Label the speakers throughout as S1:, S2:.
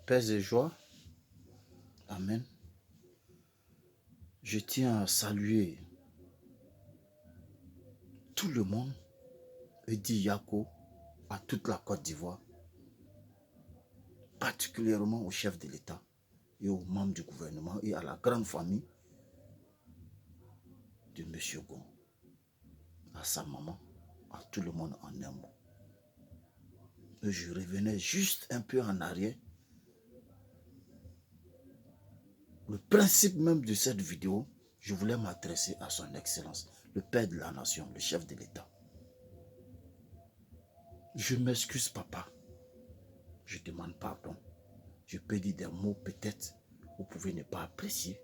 S1: Paix et joie. Amen. Je tiens à saluer tout le monde et dire Yako à toute la Côte d'Ivoire, particulièrement au chef de l'État et aux membres du gouvernement et à la grande famille de M. Gon, à sa maman, à tout le monde en un mot. Et je revenais juste un peu en arrière. Le principe même de cette vidéo, je voulais m'adresser à son Excellence, le Père de la Nation, le chef de l'État. Je m'excuse, papa. Je demande pardon. Je peux dire des mots peut-être, vous pouvez ne pas apprécier.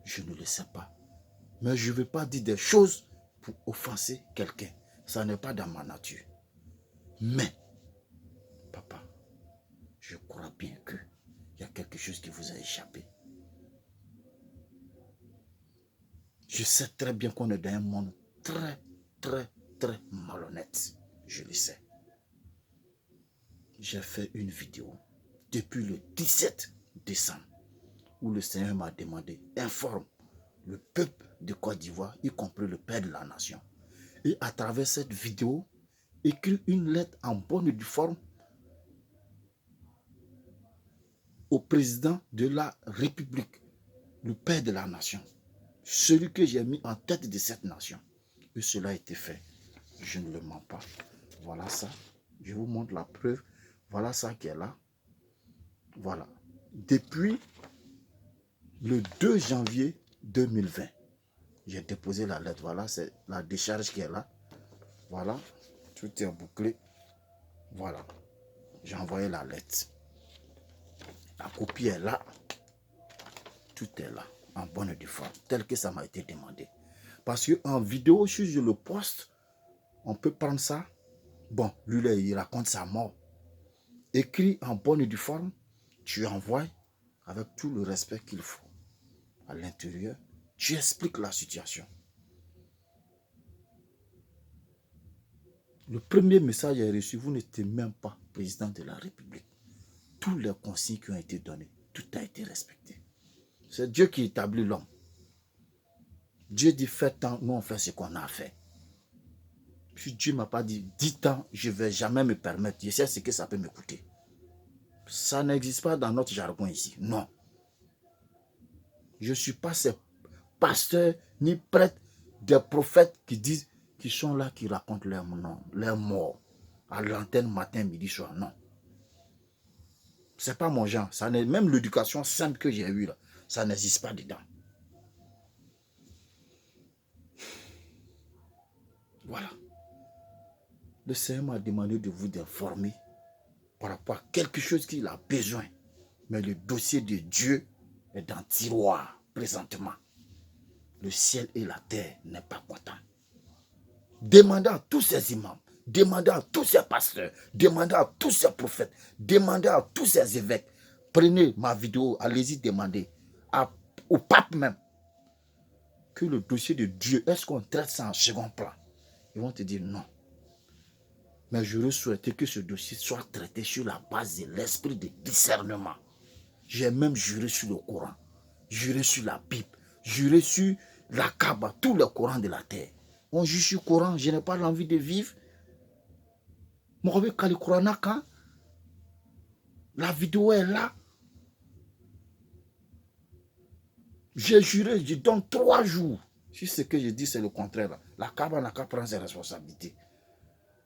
S1: Je ne le sais pas. Mais je ne veux pas dire des choses pour offenser quelqu'un. Ça n'est pas dans ma nature. Mais, papa, je crois bien qu'il y a quelque chose qui vous a échappé. Je sais très bien qu'on est dans un monde très, très, très malhonnête. Je le sais. J'ai fait une vidéo depuis le 17 décembre où le Seigneur m'a demandé, informe le peuple de Côte d'Ivoire, y compris le Père de la Nation. Et à travers cette vidéo, écrit une lettre en bonne et due forme au président de la République, le Père de la Nation, celui que j'ai mis en tête de cette nation. Et cela a été fait. Je ne le mens pas. Voilà ça. Je vous montre la preuve. Voilà ça qui est là. Voilà. Depuis le 2 janvier 2020, j'ai déposé la lettre. Voilà, c'est la décharge qui est là. Voilà. Tout est bouclé. Voilà. J'ai envoyé la lettre. La copie est là. Tout est là, en bonne et due forme, tel que ça m'a été demandé. Parce qu'en vidéo, si je le poste, on peut prendre ça. Bon, lui, là, il raconte sa mort. Écrit en bonne et due forme, tu envoies avec tout le respect qu'il faut. À l'intérieur, tu expliques la situation. Le premier message est reçu, vous n'étiez même pas président de la République. Tous les consignes qui ont été données, tout a été respecté. C'est Dieu qui établit l'homme. Dieu dit, faites tant, nous on fait ce qu'on a fait. Si Dieu ne m'a pas dit, 10 ans, je ne vais jamais me permettre. Je sais ce que ça peut me coûter. Ça n'existe pas dans notre jargon ici. Non. Je ne suis pas ces pasteurs ni prêtres, des prophètes qui disent, qui sont là, qui racontent leur mort à l'antenne matin, midi, soir. Non. Ce n'est pas mon genre. Ça n'est même l'éducation simple que j'ai eue là. Ça n'existe pas dedans. Voilà. Le Seigneur m'a demandé de vous informer par rapport à quelque chose qu'il a besoin. Mais le dossier de Dieu est dans le tiroir présentement. Le ciel et la terre n'est pas content. Demandez à tous ces imams, demandez à tous ces pasteurs, demandez à tous ces prophètes, demandez à tous ces évêques. Prenez ma vidéo, allez-y demander au pape même que le dossier de Dieu, est-ce qu'on traite ça en second plan? Ils vont te dire non. Mais je souhaite que ce dossier soit traité sur la base de l'esprit de discernement. J'ai même juré sur le Coran, juré sur la Bible, juré sur la Kaaba, tous les Corans de la terre. On jure sur le Coran, je n'ai pas l'envie de vivre. La vidéo est là. J'ai juré, je donne 3 jours. Si ce que je dis c'est le contraire, la Kaaba n'a qu'à prendre ses responsabilités.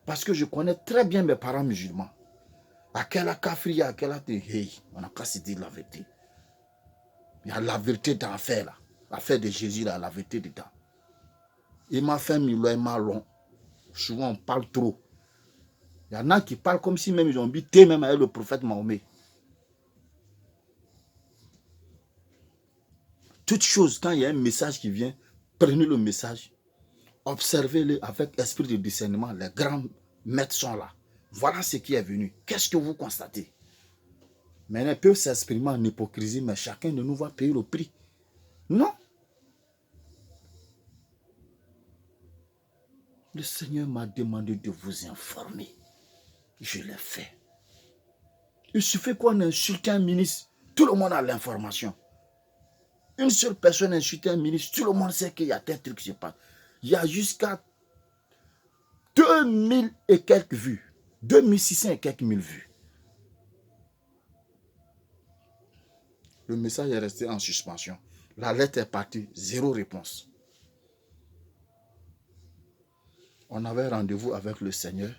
S1: Parce que je connais très bien mes parents musulmans. À quel kafri, à quel hey, on n'a qu'à se dire la vérité. Il y a la vérité dans l'affaire là. L'affaire de Jésus là, la vérité dedans. Il m'a fait mille m'a long. Souvent on parle trop. Il y en a qui parlent comme si même ils ont habité même avec le prophète Mahomet. Toute chose, quand il y a un message qui vient, prenez le message, observez-le avec esprit de discernement. Les grands maîtres sont là. Voilà ce qui est venu. Qu'est-ce que vous constatez? Mais ils peuvent s'exprimer en hypocrisie, mais chacun de nous va payer le prix. Non. Le Seigneur m'a demandé de vous informer. Je l'ai fait. Il suffit qu'on insulte un ministre, tout le monde a l'information. Une seule personne insulte un ministre, tout le monde sait qu'il y a tel truc qui se passe. Il y a jusqu'à 2000 et quelques vues. 2600 et quelques mille vues. Le message est resté en suspension. La lettre est partie, 0 réponse. On avait rendez-vous avec le Seigneur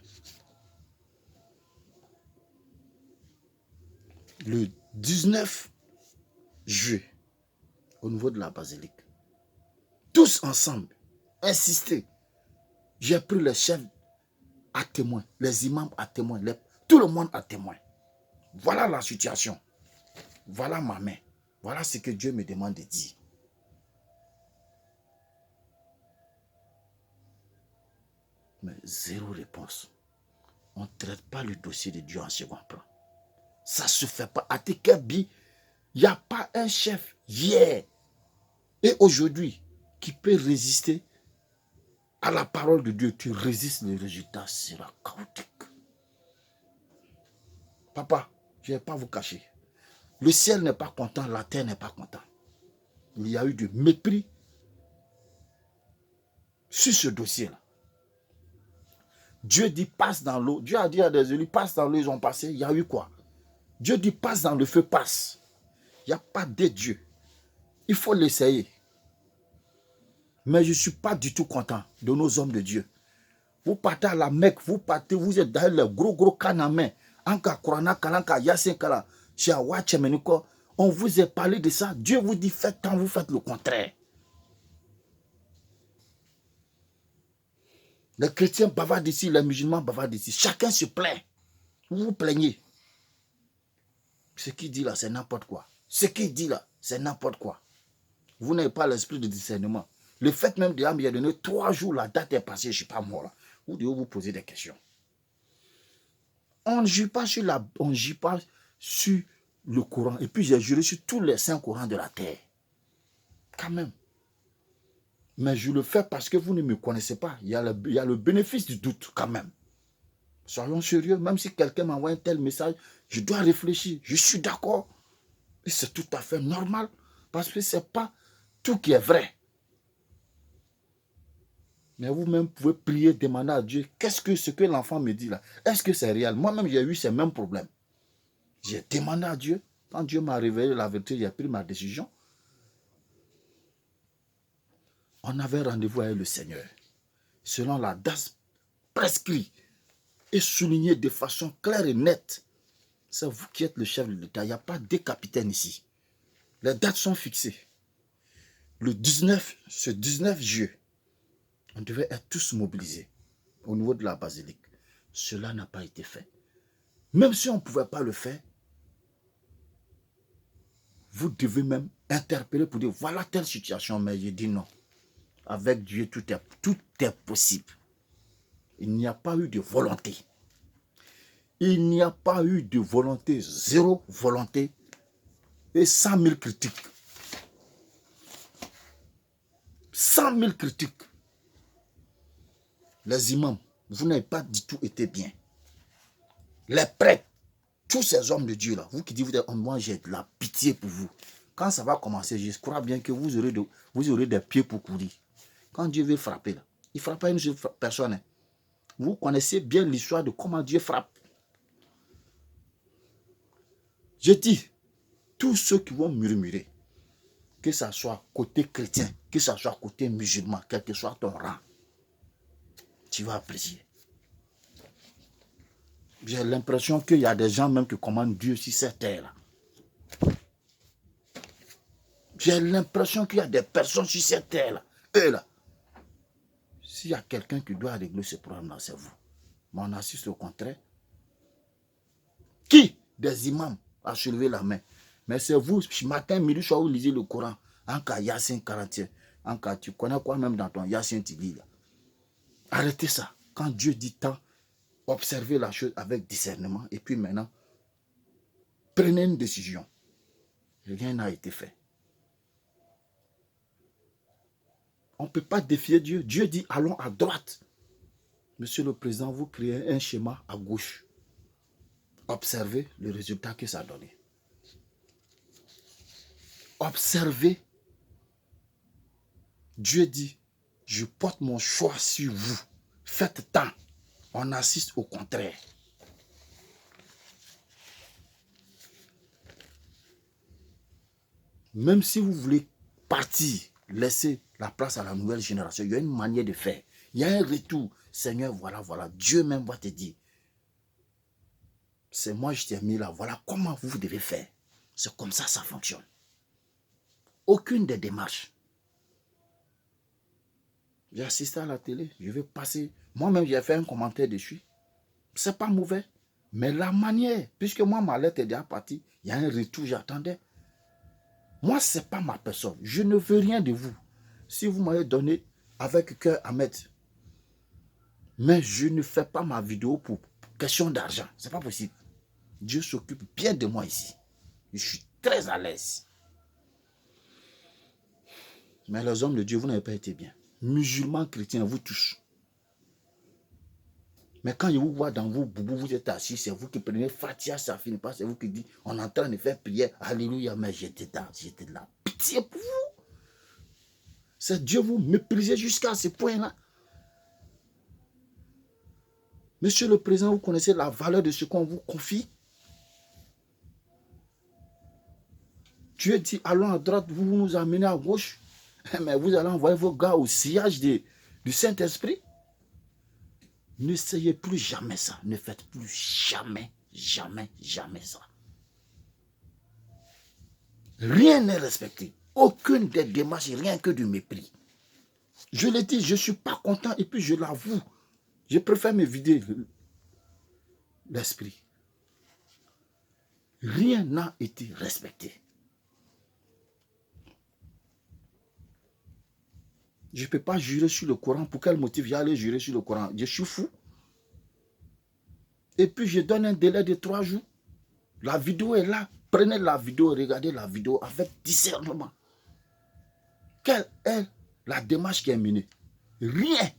S1: le 19 juillet au niveau de la basilique. Tous ensemble, insister. J'ai pris les chefs à témoin, les imams à témoin, tout le monde à témoin. Voilà la situation. Voilà ma main. Voilà ce que Dieu me demande de dire. Mais 0 réponse. On ne traite pas le dossier de Dieu en second plan. Ça ne se fait pas. À Tekebi, il n'y a pas un chef hier et aujourd'hui qui peut résister à la parole de Dieu. Tu résistes, le résultat sera chaotique. Papa, je ne vais pas vous cacher. Le ciel n'est pas content, la terre n'est pas contente. Il y a eu du mépris sur ce dossier-là. Dieu dit passe dans l'eau. Dieu a dit à des élus, passe dans l'eau, ils ont passé. Il y a eu quoi? Dieu dit passe dans le feu, passe. Il n'y a pas de Dieu. Il faut l'essayer. Mais je ne suis pas du tout content de nos hommes de Dieu. Vous partez à la Mecque, vous partez, vous êtes dans le gros canamé. Anka Kurana Kalanka Yasin Kala, Chiawa Chemeniko. On vous a parlé de ça. Dieu vous dit faites tant, vous faites le contraire. Les chrétiens bavardent ici, les musulmans bavardent ici. Chacun se plaint. Vous vous plaignez. Ce qu'il dit là, c'est n'importe quoi. Ce qu'il dit là, c'est n'importe quoi. Vous n'avez pas l'esprit de discernement. Le fait même de l'âme, il a donné 3 jours, la date est passée, je ne suis pas mort là. Vous devez vous poser des questions. On ne jure pas sur le Coran. Et puis j'ai juré sur tous les 5 Corans de la terre. Quand même. Mais je le fais parce que vous ne me connaissez pas. Il y a le bénéfice du doute quand même. Soyons sérieux. Même si quelqu'un m'envoie un tel message, je dois réfléchir. Je suis d'accord. Et c'est tout à fait normal. Parce que ce n'est pas tout qui est vrai. Mais vous-même pouvez prier, demander à Dieu, qu'est-ce que ce que l'enfant me dit là? Est-ce que c'est réel? Moi-même, j'ai eu ces mêmes problèmes. J'ai demandé à Dieu. Quand Dieu m'a révélé la vérité, j'ai pris ma décision. On avait rendez-vous avec le Seigneur. Selon la date prescrite et soulignée de façon claire et nette. C'est vous qui êtes le chef de l'État. Il n'y a pas de capitaine ici. Les dates sont fixées. Ce 19 juillet, on devait être tous mobilisés au niveau de la basilique. Cela n'a pas été fait. Même si on ne pouvait pas le faire, vous devez même interpeller pour dire voilà telle situation. Mais je dis non. Avec Dieu, tout est possible. Il n'y a pas eu de volonté. Il n'y a pas eu de volonté, 0 volonté et 100 000 critiques. 100 000 critiques. Les imams, vous n'avez pas du tout été bien. Les prêtres, tous ces hommes de Dieu là, vous qui dites, moi j'ai de la pitié pour vous. Quand ça va commencer, je crois bien que vous aurez des pieds pour courir. Quand Dieu veut frapper là, il ne frappe pas une seule personne. Hein. Vous connaissez bien l'histoire de comment Dieu frappe. Je dis, tous ceux qui vont murmurer, que ce soit côté chrétien, que ce soit côté musulman, quel que soit ton rang, tu vas apprécier. J'ai l'impression qu'il y a des gens même qui commandent Dieu sur cette terre-là. J'ai l'impression qu'il y a des personnes sur cette terre-là. Eux là. S'il y a quelqu'un qui doit régler ce problème-là, c'est vous. Mais on assiste au contraire. Qui des imams a soulevé la main? Mais c'est vous, matin, midi, soir, vous lisez le Coran. En cas Yassin 41. En cas, tu connais quoi même dans ton Yassin, tu lis là. Arrêtez ça. Quand Dieu dit tant, observez la chose avec discernement. Et puis maintenant, prenez une décision. Rien n'a été fait. On ne peut pas défier Dieu. Dieu dit allons à droite. Monsieur le Président, vous créez un schéma à gauche. Observez le résultat que ça a donné. Observez. Dieu dit, je porte mon choix sur vous. Faites tant. On assiste au contraire. Même si vous voulez partir, laisser la place à la nouvelle génération, il y a une manière de faire. Il y a un retour. Seigneur, voilà, voilà. Dieu même va te dire. C'est moi, je t'ai mis là. Voilà comment vous devez faire. C'est comme ça fonctionne. Aucune des démarches. J'ai assisté à la télé. Je vais passer. Moi-même, j'ai fait un commentaire dessus. C'est pas mauvais. Mais la manière, puisque moi, ma lettre est déjà partie, il y a un retour, j'attendais. Moi, ce n'est pas ma personne. Je ne veux rien de vous. Si vous m'avez donné avec cœur à mettre. Mais je ne fais pas ma vidéo pour question d'argent. Ce n'est pas possible. Dieu s'occupe bien de moi ici. Je suis très à l'aise. Mais les hommes de Dieu, vous n'avez pas été bien. Musulmans, chrétiens, vous tous. Mais quand je vous vois dans vos boubous, vous êtes assis, c'est vous qui prenez Fatia, ça finit pas, c'est vous qui dites, on est en train de faire prière, alléluia, mais j'étais de la pitié pour vous. C'est Dieu vous méprisez jusqu'à ce point-là. Monsieur le Président, vous connaissez la valeur de ce qu'on vous confie. Dieu dit, allons à droite, vous nous amenez à gauche. Mais vous allez envoyer vos gars au sillage du Saint-Esprit. N'essayez plus jamais ça. Ne faites plus jamais, jamais, jamais ça. Rien n'est respecté. Aucune des démarches, rien que du mépris. Je l'ai dit, je ne suis pas content et puis je l'avoue. Je préfère me vider l'esprit. Rien n'a été respecté. Je ne peux pas jurer sur le Coran. Pour quel motif j'allais jurer sur le Coran? Je suis fou. Et puis je donne un délai de 3 jours. La vidéo est là. Prenez la vidéo, regardez la vidéo avec discernement. Quelle est la démarche qui est menée? Rien.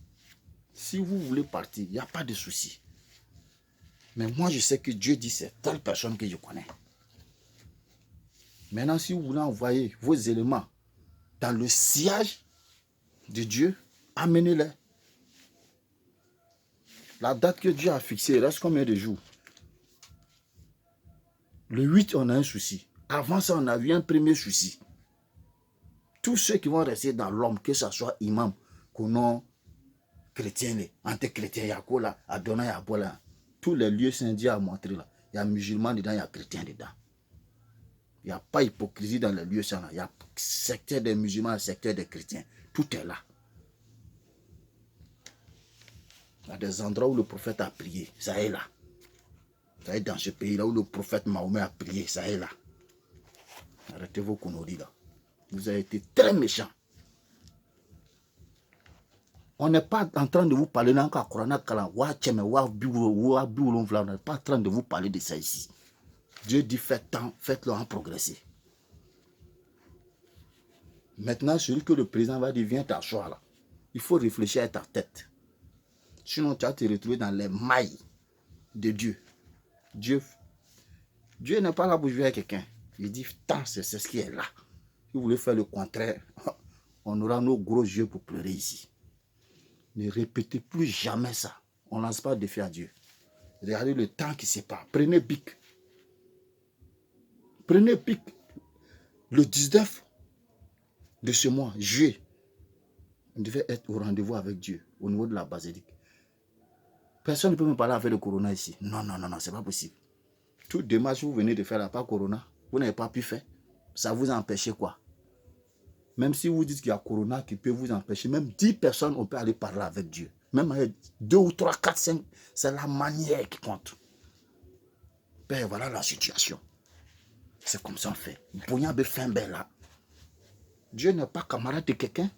S1: Si vous voulez partir, il n'y a pas de souci. Mais moi, je sais que Dieu dit c'est telle personne que je connais. Maintenant, si vous voulez envoyer vos éléments dans le sillage de Dieu, amenez-les. La date que Dieu a fixée, il reste combien de jours? Le 8, on a un souci. Avant ça, on a eu un premier souci. Tous ceux qui vont rester dans l'homme, que ce soit imam, konon, chrétien, anti-chrétien, yakola, adonai, yabola, tous les lieux saints Dieu a montré là. Il y a musulmans dedans, il y a chrétiens dedans. Il n'y a pas d'hypocrisie dans les lieux saints là. Il y a secteur des musulmans, secteur des chrétiens. Tout est là. Il y a des endroits où le prophète a prié, ça est là. Ça est dans ce pays-là où le prophète Mahomet a prié, ça est là. Arrêtez vos conneries là. Vous avez été très méchants. On n'est pas en train de vous parler on n'est pas en train de vous parler de ça ici. Dieu dit faites tant, faites-le en progresser. Maintenant, celui que le président va dire viens t'asseoir là. Il faut réfléchir à ta tête. Sinon, tu vas te retrouver dans les mailles de Dieu. Dieu n'est pas là pour jouer avec quelqu'un. Il dit tant, c'est ce qui est là. Si vous voulez faire le contraire, on aura nos gros yeux pour pleurer ici. Ne répétez plus jamais ça. On ne lance pas de défi à Dieu. Regardez le temps qui sépare. Prenez Bic. Prenez Bic. Le 19 de ce mois, juillet, on devait être au rendez-vous avec Dieu, au niveau de la basilique. Personne ne peut me parler avec le corona ici. Non, non, non, non, c'est pas possible. Toute démarche que vous venez de faire là, pas corona, vous n'avez pas pu faire. Ça vous a empêché quoi? Même si vous dites qu'il y a corona qui peut vous empêcher, même 10 personnes, on peut aller parler avec Dieu. Même avec 2 ou 3, 4, 5, c'est la manière qui compte. Père, voilà la situation. C'est comme ça on fait. Bouillon fin belle là. Dieu n'est pas camarade de quelqu'un.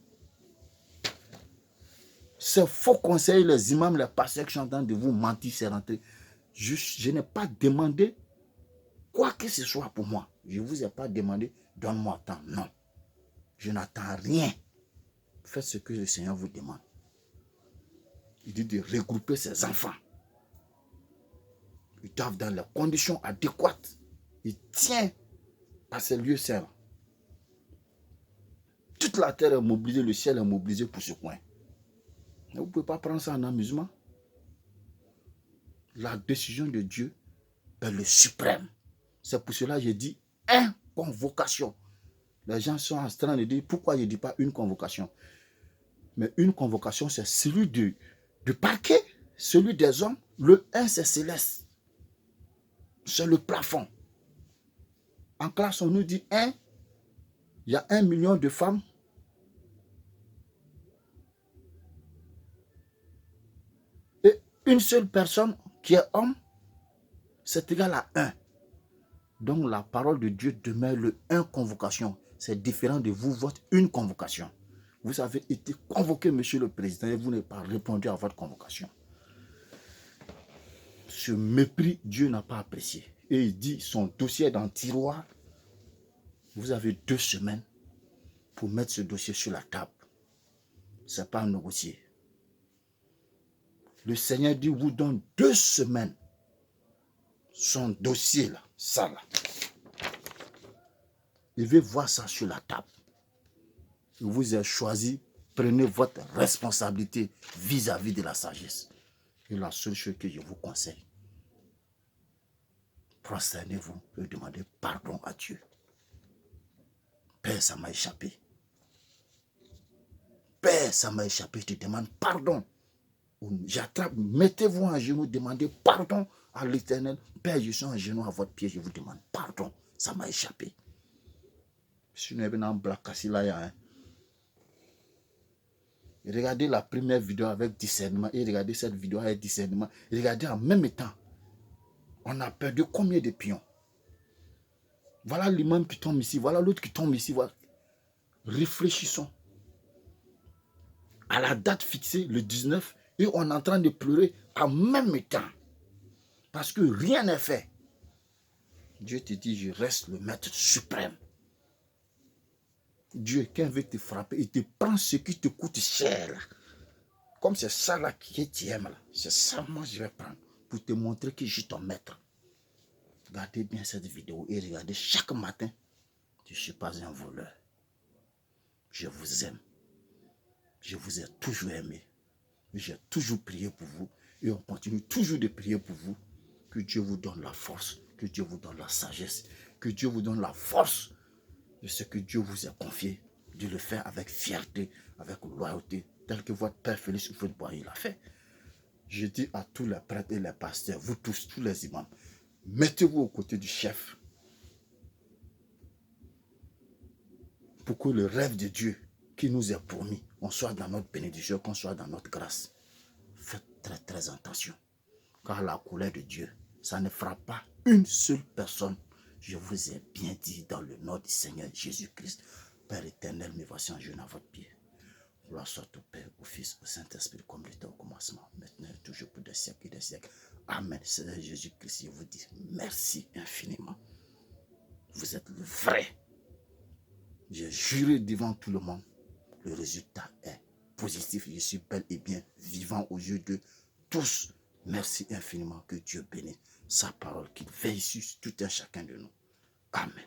S1: C'est faux conseil, les imams, les pasteurs qui sont en train de vous mentir, c'est rentré. Je n'ai pas demandé quoi que ce soit pour moi. Je ne vous ai pas demandé, donne-moi tant. Non. Je n'attends rien. Faites ce que le Seigneur vous demande. Il dit de regrouper ses enfants. Ils doivent dans les conditions adéquates. Ils tiennent à ces lieux saints. Toute la terre est mobilisée, le ciel est mobilisé pour ce coin. Mais vous ne pouvez pas prendre ça en amusement. La décision de Dieu est le suprême. C'est pour cela que j'ai dit une convocation. Les gens sont en train de dire pourquoi je ne dis pas une convocation. Mais une convocation, c'est celui du parquet, celui des hommes. Le 1, c'est céleste. C'est le plafond. En classe, on nous dit 1, il y a 1 million de femmes. Et une seule personne qui est homme, c'est égal à 1. Donc la parole de Dieu demeure le 1 convocation. C'est différent de vous, votre une convocation. Vous avez été convoqué, monsieur le président, et vous n'avez pas répondu à votre convocation. Ce mépris, Dieu n'a pas apprécié. Et il dit, son dossier est dans le tiroir. Vous avez 2 semaines pour mettre ce dossier sur la table. Ce n'est pas à négocier. Le Seigneur dit, vous donne 2 semaines. Son dossier là, ça là. Il veut voir ça sur la table. Vous avez choisi, prenez votre responsabilité vis-à-vis de la sagesse. Et la seule chose que je vous conseille, prosternez-vous et demandez pardon à Dieu. Père, ça m'a échappé. Père, ça m'a échappé, je te demande pardon. J'attrape, mettez-vous en genoux, demandez pardon à l'Éternel. Père, je suis en genoux à votre pied, je vous demande pardon. Ça m'a échappé. Je suis venu en black là. Regardez la première vidéo avec discernement et regardez cette vidéo avec discernement. Regardez en même temps. On a perdu combien de pions? Voilà l'imam qui tombe ici, voilà l'autre qui tombe ici. Voilà. Réfléchissons. À la date fixée, le 19, et on est en train de pleurer en même temps. Parce que rien n'est fait. Dieu te dit, je reste le maître suprême. Dieu, quand il veut te frapper, il te prend ce qui te coûte cher. Là. Comme c'est ça là qui t'aime. C'est ça moi je vais prendre pour te montrer que je suis ton maître. Regardez bien cette vidéo et regardez chaque matin. Je ne suis pas un voleur. Je vous aime. Je vous ai toujours aimé. J'ai toujours prié pour vous. Et on continue toujours de prier pour vous. Que Dieu vous donne la force. Que Dieu vous donne la sagesse. Que Dieu vous donne la force de ce que Dieu vous a confié. De le faire avec fierté, avec loyauté. Tel que votre Père Félix Houphouët-Boigny l'a fait. Je dis à tous les prêtres et les pasteurs, vous tous les imams, mettez-vous aux côtés du chef. Pour que le rêve de Dieu qui nous est promis, on soit dans notre bénédiction, qu'on soit dans notre grâce. Faites très très attention. Car la colère de Dieu, ça ne fera pas une seule personne. Je vous ai bien dit dans le nom du Seigneur Jésus-Christ. Père éternel, me voici en genoux à votre pied. Gloire soit au Père, au Fils, au Saint-Esprit, comme il était au commencement, maintenant et toujours pour des siècles et des siècles. Amen. Seigneur Jésus-Christ, je vous dis merci infiniment. Vous êtes le vrai. J'ai juré devant tout le monde. Le résultat est positif. Je suis bel et bien vivant aux yeux de tous. Merci infiniment. Que Dieu bénisse sa parole, qu'il veille sur tout un chacun de nous. Amen.